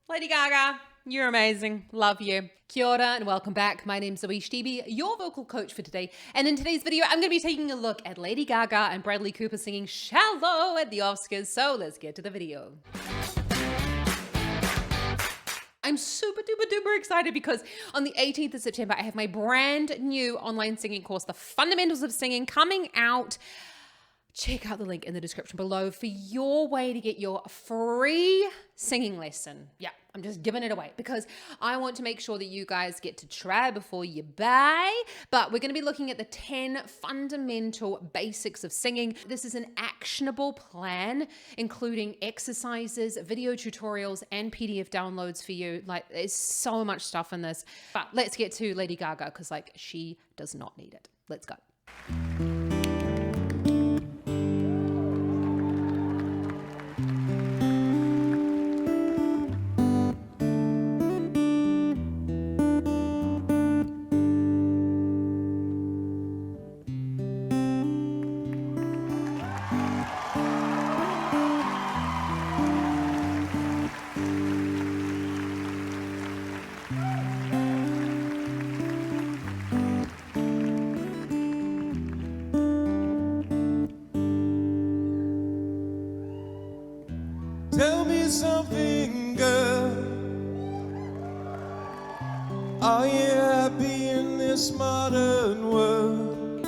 Lady Gaga, you're amazing. Love you. Kia ora and welcome back. My name's Zoe Stebe, your vocal coach for today. And in today's video, I'm going to be taking a look at Lady Gaga and Bradley Cooper singing Shallow at the Oscars. So let's get to the video. I'm super duper excited because on the 18th of September, I have my brand new online singing course, The Fundamentals of Singing, coming out. Check out the link in the description below for your way to get your free singing lesson. Yeah, I'm just giving it away because I want to make sure that you guys get to try before you buy. But we're going to be looking at the 10 fundamental basics of singing. This is an actionable plan, including exercises, video tutorials, and PDF downloads for you. Like, there's so much stuff in this. But let's get to Lady Gaga because, like, she does not need it. Let's go. Tell me something, girl. Are you happy in this modern world?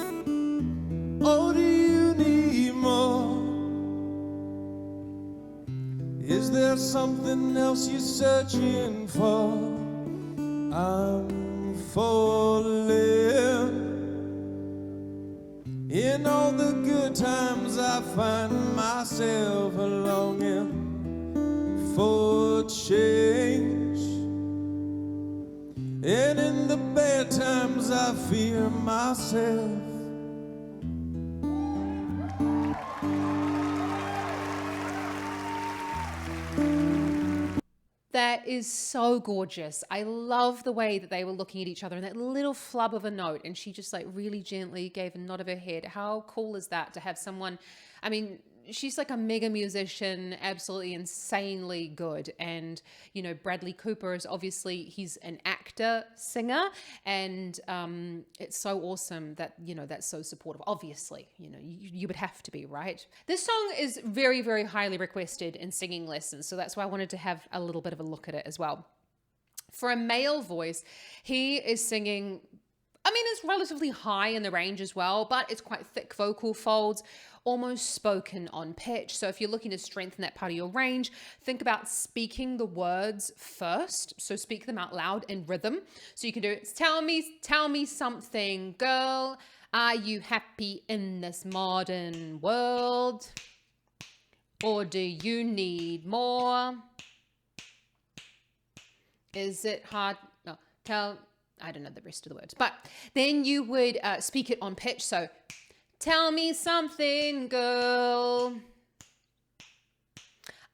Or do you need more? Is there something else you're searching for? I'm falling. In all the good times I find myself longing for change, and in the bad times I fear myself. That is so gorgeous. I love the way that they were looking at each other and that little flub of a note, and she just like really gently gave a nod of her head. How cool is that to have someone, I mean, she's like a mega musician, absolutely insanely good. And, you know, Bradley Cooper is obviously, he's an actor, singer, and it's so awesome that, you know, that's so supportive. Obviously, you know, you would have to be, right? This song is very, very highly requested in singing lessons, so that's why I wanted to have a little bit of a look at it as well. For a male voice, he is singing, I mean, it's relatively high in the range as well, but it's quite thick vocal folds, almost spoken on pitch. So if you're looking to strengthen that part of your range, think about speaking the words first. So speak them out loud in rhythm. So you can do it. Tell me something, girl. Are you happy in this modern world? Or do you need more? Is it hard? No, I don't know the rest of the words, but then you would speak it on pitch. So tell me something, girl.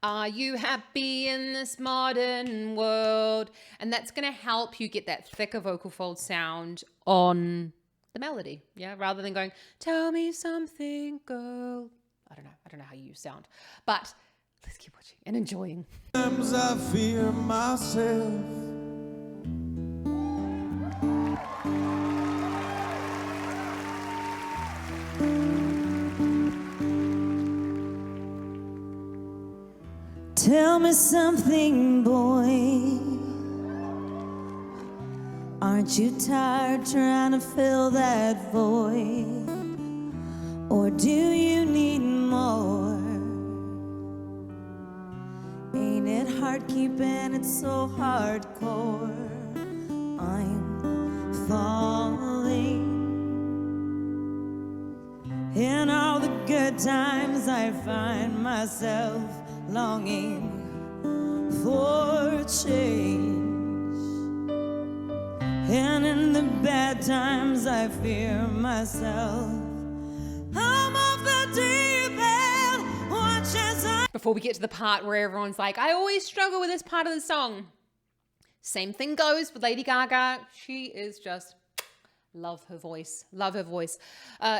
Are you happy in this modern world? And that's going to help you get that thicker vocal fold sound on the melody. Yeah. Rather than going, tell me something, girl. I don't know how you sound, but let's keep watching and enjoying. Sometimes I fear myself. Tell me something, boy. Aren't you tired trying to fill that void? Or do you need more? Ain't it hard keeping it so hardcore? I'm falling. In all the good times I find myself longing for change, and in the bad times I fear myself. I'm off the deep end, watch as I... Before we get to the part where everyone's like, I always struggle with this part of the song. Same thing goes with Lady Gaga. She is just, love her voice, love her voice.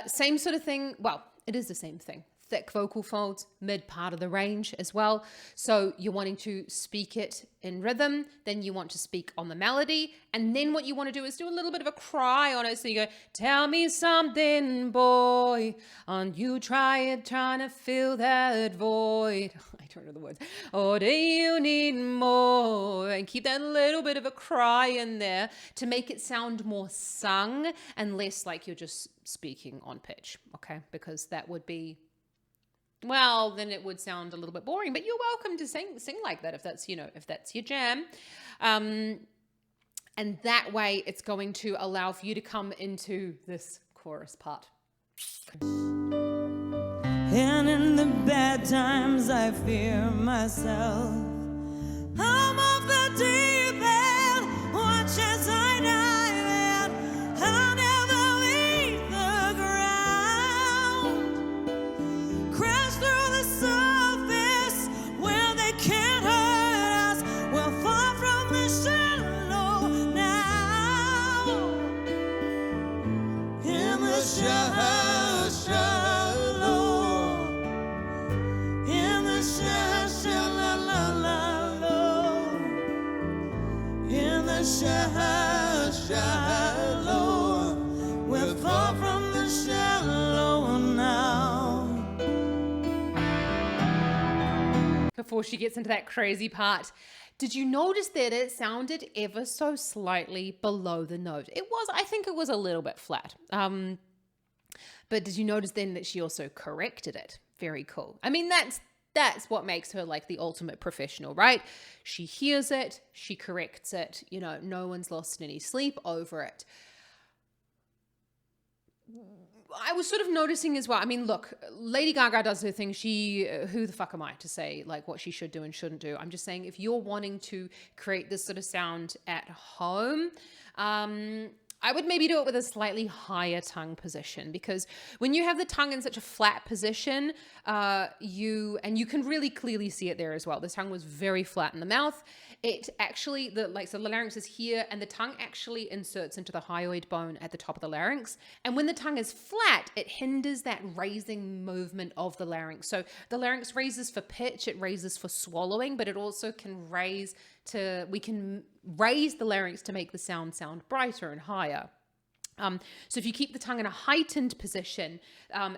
Same sort of thing. Well, it is the same thing. thick vocal folds, mid part of the range as well. So you're wanting to speak it in rhythm, then you want to speak on the melody, and then what you want to do is do a little bit of a cry on it. So you go, tell me something, boy, and you trying to fill that void. I don't know the words. Or do you need more? And keep that little bit of a cry in there to make it sound more sung and less like you're just speaking on pitch, okay? Because that would be, well, then it would sound a little bit boring, but you're welcome to sing like that if that's, if that's your jam. And that way it's going to allow for you to come into this chorus part. And in the bad times I fear myself. I'm off the deep end, watch as I dive in. I'll never leave the ground. Crash through the surface where they can't hurt us. We're far from the shallow now. In the shallow. Shallow, we're far from the shallow now. Before she gets into that crazy part, did you notice that it sounded ever so slightly below the note? I think it was a little bit flat. But did you notice then that she also corrected it? Very cool. I mean, that's what makes her like the ultimate professional, right? She hears it, she corrects it, no one's lost any sleep over it. I was sort of noticing as well. I mean, look, Lady Gaga does her thing. Who the fuck am I to say like what she should do and shouldn't do? I'm just saying if you're wanting to create this sort of sound at home, I would maybe do it with a slightly higher tongue position, because when you have the tongue in such a flat position, you can really clearly see it there as well. The tongue was very flat in the mouth. It actually, the larynx is here, and the tongue actually inserts into the hyoid bone at the top of the larynx. And when the tongue is flat, it hinders that raising movement of the larynx. So the larynx raises for pitch, it raises for swallowing, but it also can we can raise the larynx to make the sound brighter and higher. So if you keep the tongue in a heightened position,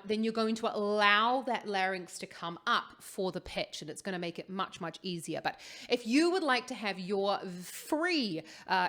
then you're going to allow that larynx to come up for the pitch, and it's going to make it much, much easier. But if you would like to have your free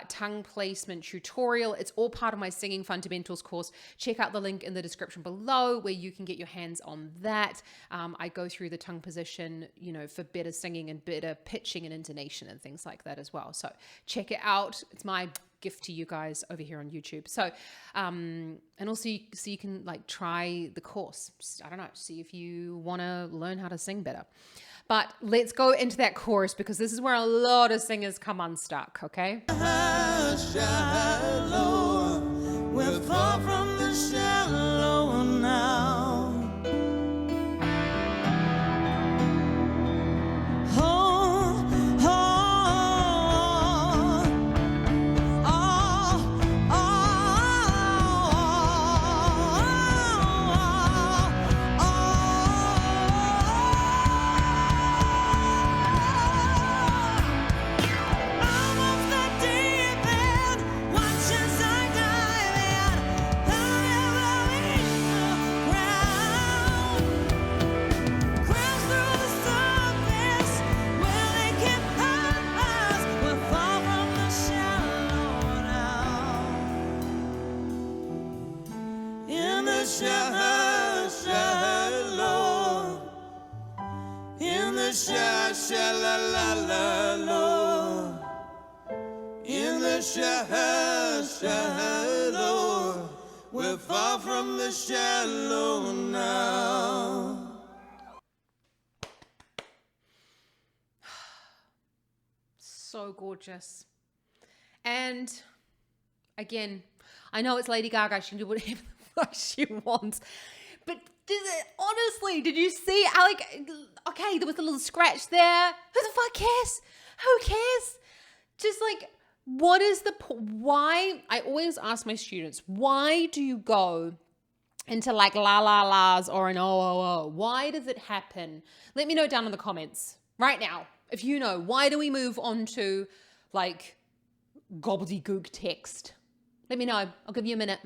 tongue placement tutorial, it's all part of my Singing Fundamentals course. Check out the link in the description below where you can get your hands on that. I go through the tongue position, for better singing and better pitching and intonation and things like that as well. So check it out. It's my gift to you guys over here on YouTube. So, and also you can like try the course. I don't know, see if you want to learn how to sing better. But let's go into that chorus, because this is where a lot of singers come unstuck, okay? Shallow, we're far from the shallow now. Shallow, we're far from the shallow now. So gorgeous. And again, I know it's Lady Gaga, she can do whatever the fuck she wants, but honestly, did you see, okay, there was a little scratch there. Who the fuck cares? Who cares? Just like, what is why? I always ask my students, why do you go into like la la la's or an oh oh oh. Why does it happen? Let me know down in the comments right now. If you know, why do we move on to like gobbledygook text? Let me know. I'll give you a minute.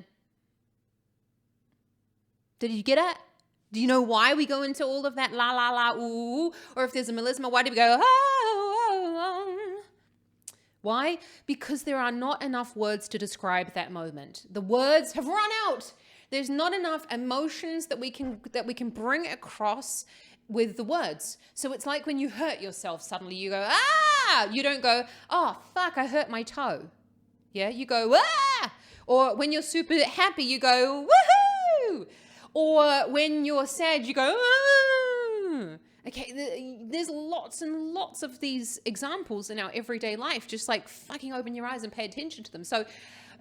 Did you get it? Do you know why we go into all of that la la la ooh? Or if there's a melisma, why do we go oh, oh, oh? Why? Because there are not enough words to describe that moment. The words have run out. There's not enough emotions that we can bring across with the words. So it's like when you hurt yourself, suddenly you go, ah! You don't go, oh, fuck, I hurt my toe. Yeah, you go, ah! Or when you're super happy, you go, woohoo! Or when you're sad, you go, ah! Okay, there's lots and lots of these examples in our everyday life. Just like fucking open your eyes and pay attention to them. So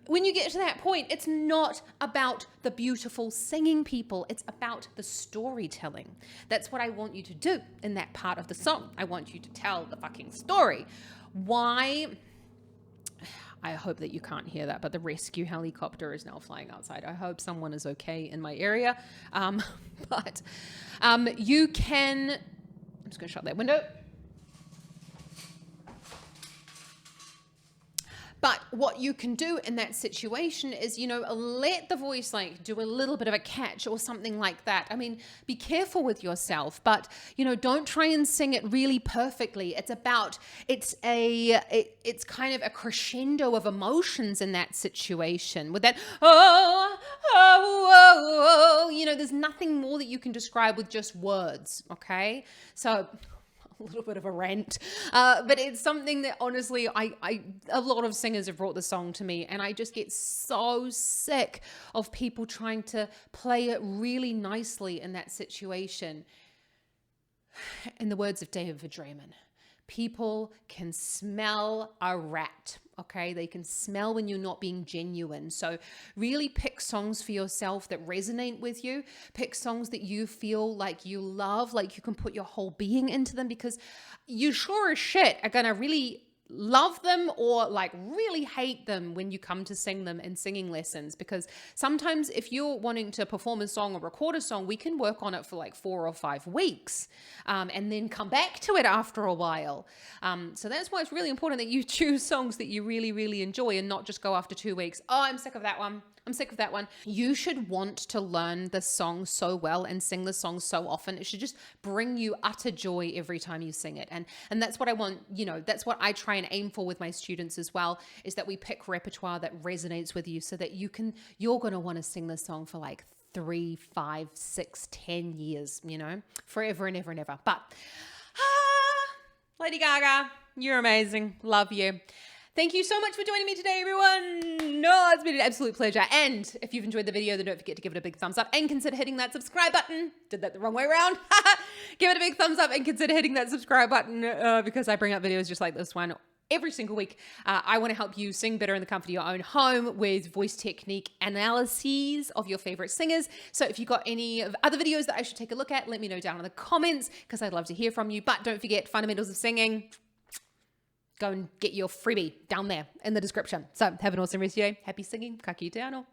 when you get to that point, it's not about the beautiful singing, people. It's about the storytelling. That's what I want you to do in that part of the song. I want you to tell the fucking story. Why? I hope that you can't hear that, but the rescue helicopter is now flying outside. I hope someone is okay in my area. But you can, I'm just going to shut that window. But what you can do in that situation is, you know, let the voice like do a little bit of a catch or something like that. I mean, be careful with yourself, but, you know, don't try and sing it really perfectly. It's kind of a crescendo of emotions in that situation with that, oh, oh, oh, oh, you know, there's nothing more that you can describe with just words. Okay. So a little bit of a rant, but it's something that honestly, a lot of singers have brought the song to me, and I just get so sick of people trying to play it really nicely in that situation. In the words of David Draymond, people can smell a rat. Okay, they can smell when you're not being genuine. So really pick songs for yourself that resonate with you. Pick songs that you feel like you love, like you can put your whole being into them, because you sure as shit are gonna really love them or like really hate them when you come to sing them in singing lessons. Because sometimes if you're wanting to perform a song or record a song, we can work on it for like 4 or 5 weeks and then come back to it after a while. So that's why it's really important that you choose songs that you really, really enjoy and not just go after 2 weeks. Oh, I'm sick of that one. I'm sick of that one. You should want to learn the song so well and sing the song so often. It should just bring you utter joy every time you sing it. And that's what I want, you know, that's what I try and aim for with my students as well, is that we pick repertoire that resonates with you so that you're going to want to sing the song for like 3, 5, 6, 10 years, you know, forever and ever and ever. But Lady Gaga, you're amazing. Love you. Thank you so much for joining me today, everyone. No, it's been an absolute pleasure. And if you've enjoyed the video, then don't forget to give it a big thumbs up and consider hitting that subscribe button. Did that the wrong way around. Give it a big thumbs up and consider hitting that subscribe button because I bring up videos just like this one every single week. I want to help you sing better in the comfort of your own home with voice technique analyses of your favorite singers. So if you've got any other videos that I should take a look at, let me know down in the comments because I'd love to hear from you. But don't forget, fundamentals of singing. Go and get your freebie down there in the description. So have an awesome rest of your day. Happy singing. Ka kite anō.